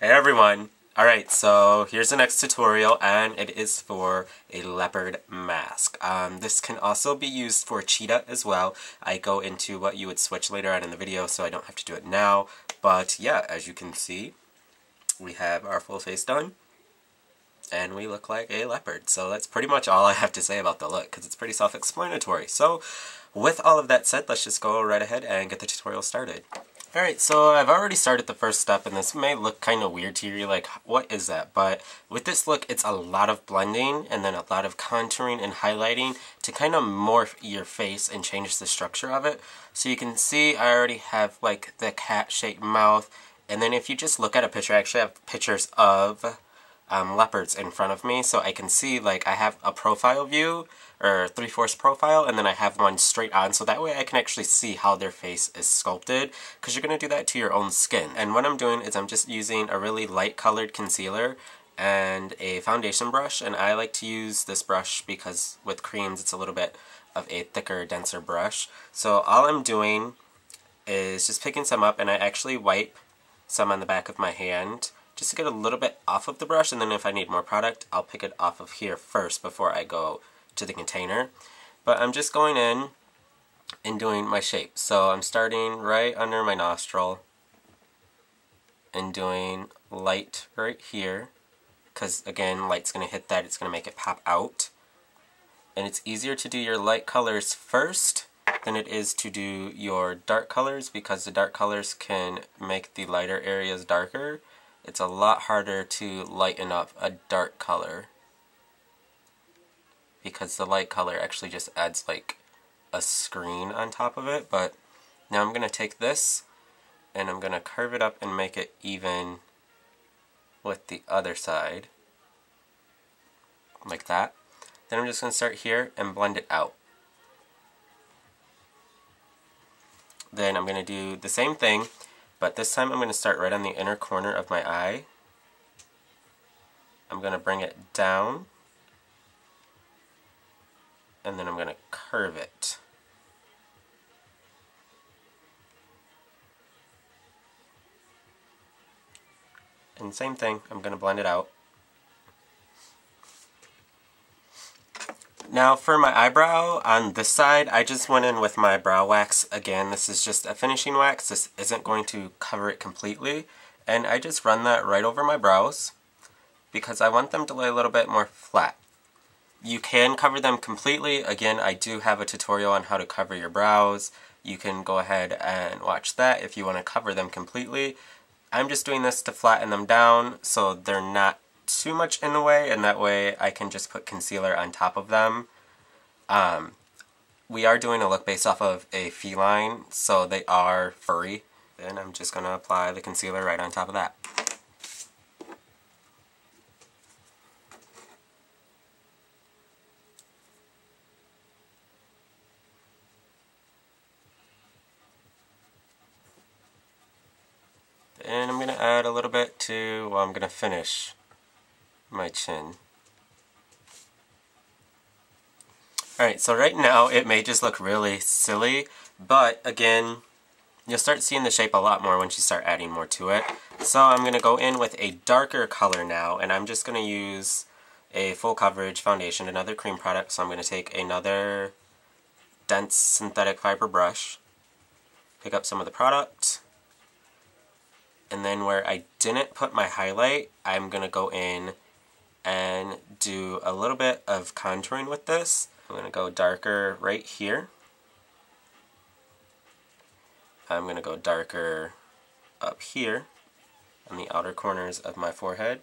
Hey everyone! Alright, so here's the next tutorial, and it is for a leopard mask. This can also be used for cheetah as well. I go into what you would switch later on in the video, so I don't have to do it now. But yeah, as you can see, we have our full face done, and we look like a leopard. So that's pretty much all I have to say about the look, because it's pretty self-explanatory. So with all of that said, let's just go right ahead and get the tutorial started. Alright, so I've already started the first step, and this may look kind of weird to you, like, what is that? But with this look, it's a lot of blending, and then a lot of contouring and highlighting to kind of morph your face and change the structure of it. So you can see I already have, like, the cat-shaped mouth, and then if you just look at a picture, I actually have pictures of leopards in front of me, so I can see, like, I have a profile view, or 3/4 profile, and then I have one straight on, so that way I can actually see how their face is sculpted, because you're going to do that to your own skin. And what I'm doing is I'm just using a really light colored concealer and a foundation brush, and I like to use this brush because with creams it's a little bit of a thicker, denser brush. So all I'm doing is just picking some up, and I actually wipe some on the back of my hand just to get a little bit off of the brush, and then if I need more product, I'll pick it off of here first before I go to the container. But I'm just going in and doing my shape. So I'm starting right under my nostril and doing light right here, because again, light's going to hit that, it's going to make it pop out. And it's easier to do your light colors first than it is to do your dark colors, because the dark colors can make the lighter areas darker. It's a lot harder to lighten up a dark color, because the light color actually just adds like a screen on top of it. But now I'm going to take this and I'm going to curve it up and make it even with the other side, like that. Then I'm just going to start here and blend it out. Then I'm going to do the same thing, but this time I'm going to start right on the inner corner of my eye. I'm going to bring it down, and then I'm going to curve it. And same thing, I'm going to blend it out. Now for my eyebrow, on this side, I just went in with my brow wax. Again, this is just a finishing wax. This isn't going to cover it completely. And I just run that right over my brows, because I want them to lay a little bit more flat. You can cover them completely. Again, I do have a tutorial on how to cover your brows. You can go ahead and watch that if you want to cover them completely. I'm just doing this to flatten them down so they're not too much in the way, and that way I can just put concealer on top of them. We are doing a look based off of a feline, so they are furry. And I'm just going to apply the concealer right on top of that. And I'm going to add a little bit to, well, I'm going to finish my chin. Alright, so right now it may just look really silly, but again, you'll start seeing the shape a lot more once you start adding more to it. So I'm going to go in with a darker color now, and I'm just going to use a full coverage foundation, another cream product. So I'm going to take another dense synthetic fiber brush, pick up some of the product, and then where I didn't put my highlight, I'm going to go in and do a little bit of contouring with this. I'm going to go darker right here. I'm going to go darker up here on the outer corners of my forehead.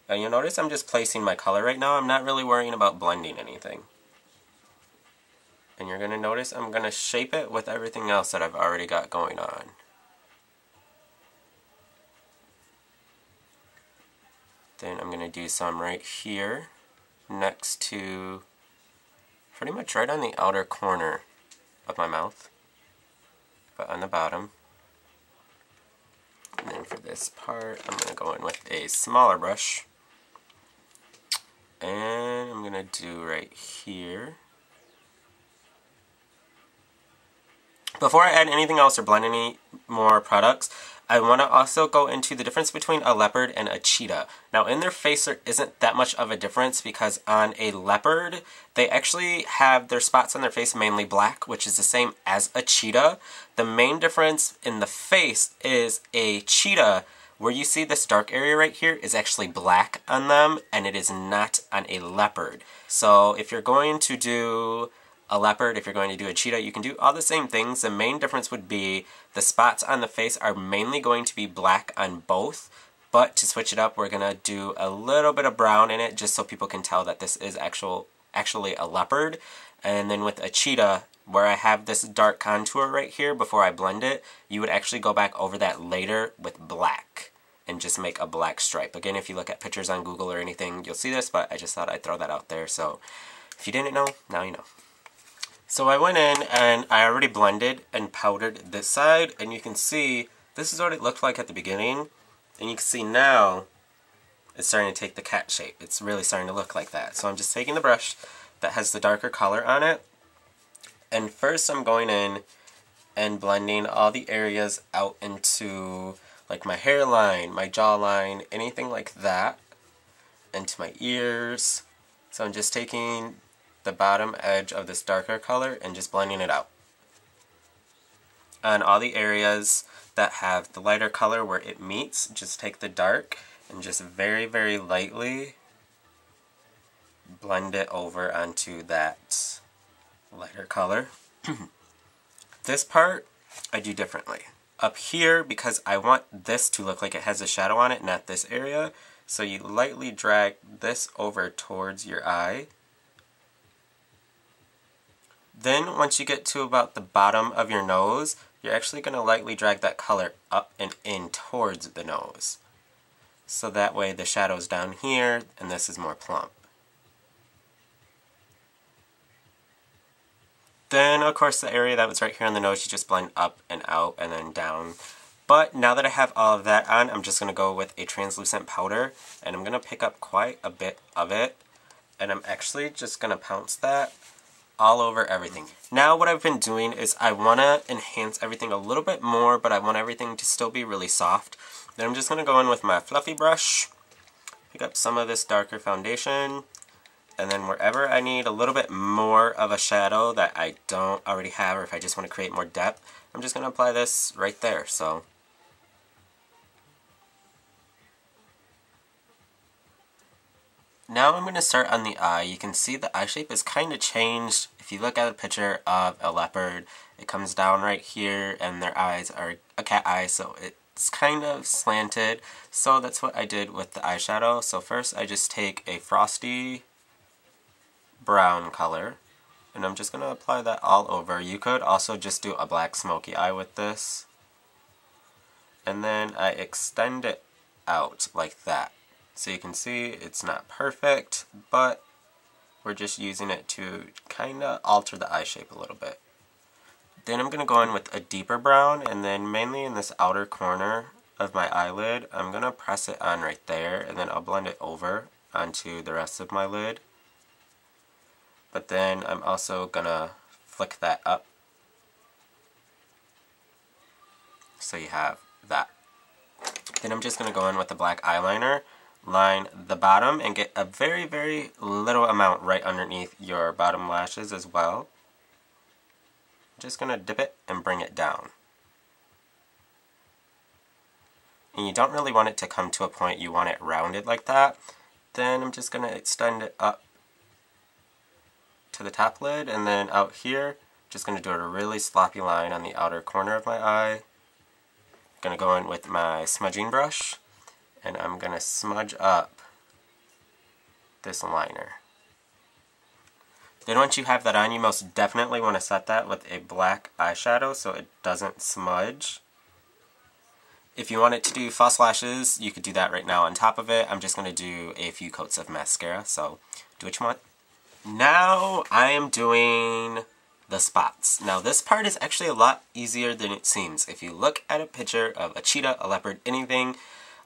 And you'll notice I'm just placing my color right now. I'm not really worrying about blending anything. And you're going to notice I'm going to shape it with everything else that I've already got going on. Then I'm going to do some right here, next to, pretty much right on the outer corner of my mouth, but on the bottom. And then for this part, I'm going to go in with a smaller brush, and I'm going to do right here. Before I add anything else or blend any more products, I want to also go into the difference between a leopard and a cheetah. Now in their face there isn't that much of a difference because on a leopard they actually have their spots on their face mainly black, which is the same as a cheetah. The main difference in the face is a cheetah, where you see this dark area right here, is actually black on them, and it is not on a leopard. So if you're going to do a leopard, if you're going to do a cheetah, you can do all the same things. The main difference would be the spots on the face are mainly going to be black on both, but to switch it up, we're going to do a little bit of brown in it just so people can tell that this is actually a leopard. And then with a cheetah, where I have this dark contour right here before I blend it, you would actually go back over that later with black and just make a black stripe. Again, if you look at pictures on Google or anything, you'll see this, but I just thought I'd throw that out there. So if you didn't know, now you know. So I went in and I already blended and powdered this side, and you can see this is what it looked like at the beginning, and you can see now it's starting to take the cat shape. It's really starting to look like that. So I'm just taking the brush that has the darker color on it, and first I'm going in and blending all the areas out into like my hairline, my jawline, anything like that, into my ears. So I'm just taking the bottom edge of this darker color and just blending it out. On all the areas that have the lighter color where it meets, just take the dark and just very, very lightly blend it over onto that lighter color. This part I do differently. Up here, because I want this to look like it has a shadow on it, not this area, so you lightly drag this over towards your eye. Then once you get to about the bottom of your nose, you're actually going to lightly drag that color up and in towards the nose. So that way the shadow's down here and this is more plump. Then of course the area that was right here on the nose, you just blend up and out and then down. But now that I have all of that on, I'm just going to go with a translucent powder, and I'm going to pick up quite a bit of it, and I'm actually just going to pounce that all over everything. Now what I've been doing is I want to enhance everything a little bit more, but I want everything to still be really soft. Then I'm just going to go in with my fluffy brush, pick up some of this darker foundation, and then wherever I need a little bit more of a shadow that I don't already have, or if I just want to create more depth, I'm just going to apply this right there. So now I'm going to start on the eye. You can see the eye shape is kind of changed. If you look at a picture of a leopard, it comes down right here and their eyes are a cat eye, so it's kind of slanted. So that's what I did with the eyeshadow. So first I just take a frosty brown color and I'm just going to apply that all over. You could also just do a black smoky eye with this. And then I extend it out like that. So you can see it's not perfect, but we're just using it to kind of alter the eye shape a little bit. Then I'm going to go in with a deeper brown, and then mainly in this outer corner of my eyelid, I'm going to press it on right there, and then I'll blend it over onto the rest of my lid. But then I'm also going to flick that up so you have that. Then I'm just going to go in with the black eyeliner, line the bottom, and get a very, very little amount right underneath your bottom lashes as well. I'm just going to dip it and bring it down. And you don't really want it to come to a point, you want it rounded like that. Then I'm just going to extend it up to the top lid, and then out here, just going to do a really sloppy line on the outer corner of my eye. Going to go in with my smudging brush, and I'm going to smudge up this liner. Then once you have that on, you most definitely want to set that with a black eyeshadow so it doesn't smudge. If you wanted to do false lashes, you could do that right now on top of it. I'm just going to do a few coats of mascara, so do what you want. Now I am doing the spots. Now this part is actually a lot easier than it seems. If you look at a picture of a cheetah, a leopard, anything,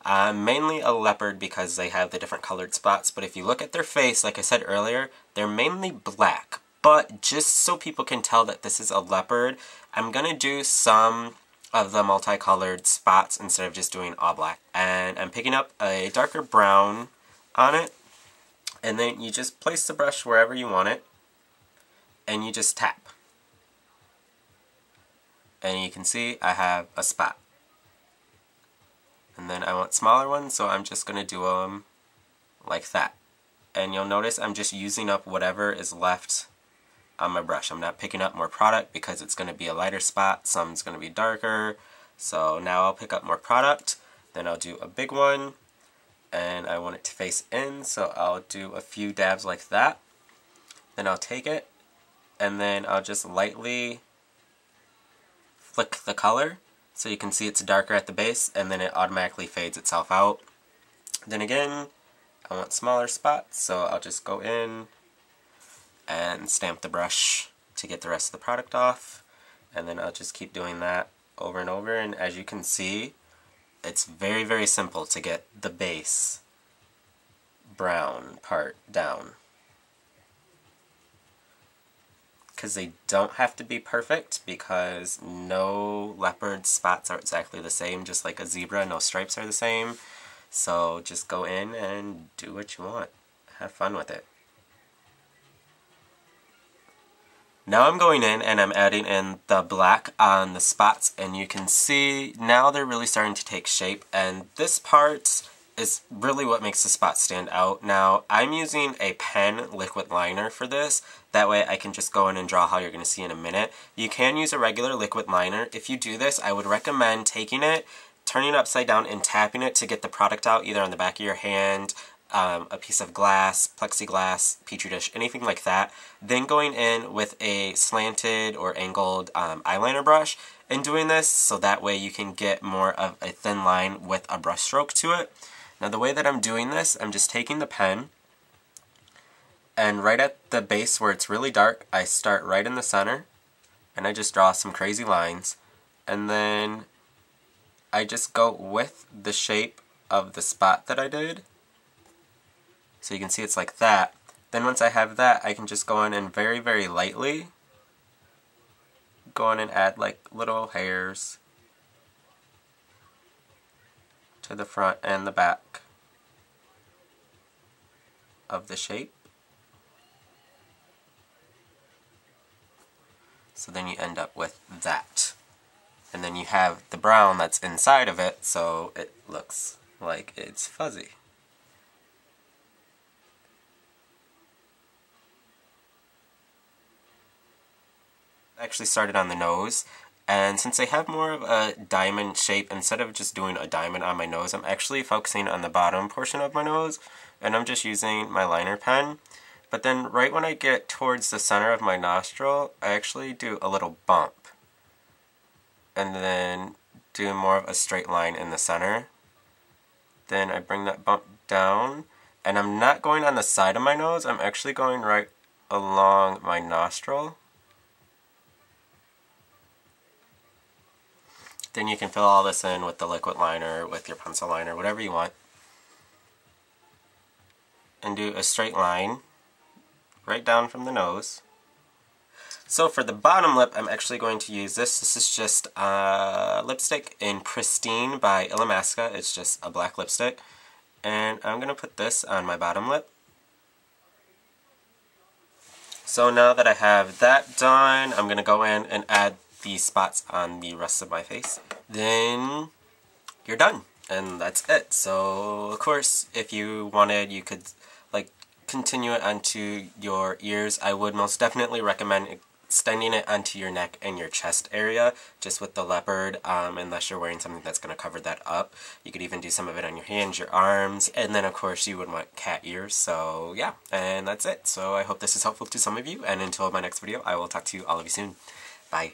mainly a leopard because they have the different colored spots, but if you look at their face, like I said earlier, they're mainly black. But just so people can tell that this is a leopard, I'm going to do some of the multicolored spots instead of just doing all black. And I'm picking up a darker brown on it, and then you just place the brush wherever you want it, and you just tap. And you can see I have a spot. And then I want smaller ones, so I'm just going to do them like that. And you'll notice I'm just using up whatever is left on my brush. I'm not picking up more product because it's going to be a lighter spot. Some's going to be darker. So now I'll pick up more product. Then I'll do a big one. And I want it to face in, so I'll do a few dabs like that. Then I'll take it, and then I'll just lightly flick the color. So you can see it's darker at the base, and then it automatically fades itself out. Then again, I want smaller spots, so I'll just go in and stamp the brush to get the rest of the product off. And then I'll just keep doing that over and over. And as you can see, it's very, very simple to get the base brown part down. Because they don't have to be perfect, because no leopard spots are exactly the same, just like a zebra, no stripes are the same. So just go in and do what you want. Have fun with it. Now I'm going in and I'm adding in the black on the spots, and you can see now they're really starting to take shape, and this part is really what makes the spots stand out. Now I'm using a pen liquid liner for this. That way I can just go in and draw how you're going to see in a minute. You can use a regular liquid liner. If you do this, I would recommend taking it, turning it upside down, and tapping it to get the product out, either on the back of your hand, a piece of glass, plexiglass, petri dish, anything like that. Then going in with a slanted or angled eyeliner brush and doing this, so that way you can get more of a thin line with a brush stroke to it. Now the way that I'm doing this, I'm just taking the pen, and right at the base where it's really dark, I start right in the center, and I just draw some crazy lines, and then I just go with the shape of the spot that I did. So you can see it's like that. Then once I have that, I can just go in and very, very lightly go in and add like little hairs to the front and the back of the shape. So then you end up with that. And then you have the brown that's inside of it, so it looks like it's fuzzy. I actually started on the nose, and since I have more of a diamond shape, instead of just doing a diamond on my nose, I'm actually focusing on the bottom portion of my nose, and I'm just using my liner pen. But then right when I get towards the center of my nostril, I actually do a little bump, and then do more of a straight line in the center. Then I bring that bump down, and I'm not going on the side of my nose, I'm actually going right along my nostril. Then you can fill all this in with the liquid liner, with your pencil liner, whatever you want. And do a straight line right down from the nose. So for the bottom lip, I'm actually going to use this. This is just lipstick in Pristine by Illamasqua. It's just a black lipstick. And I'm going to put this on my bottom lip. So now that I have that done, I'm going to go in and add these spots on the rest of my face. Then you're done, and that's it. So of course, if you wanted, you could like continue it onto your ears. I would most definitely recommend extending it onto your neck and your chest area, just with the leopard, unless you're wearing something that's going to cover that up. You could even do some of it on your hands, your arms, and then of course you would want cat ears. So yeah, and that's it. So I hope this is helpful to some of you, and until my next video, I will talk to all of you soon. Bye.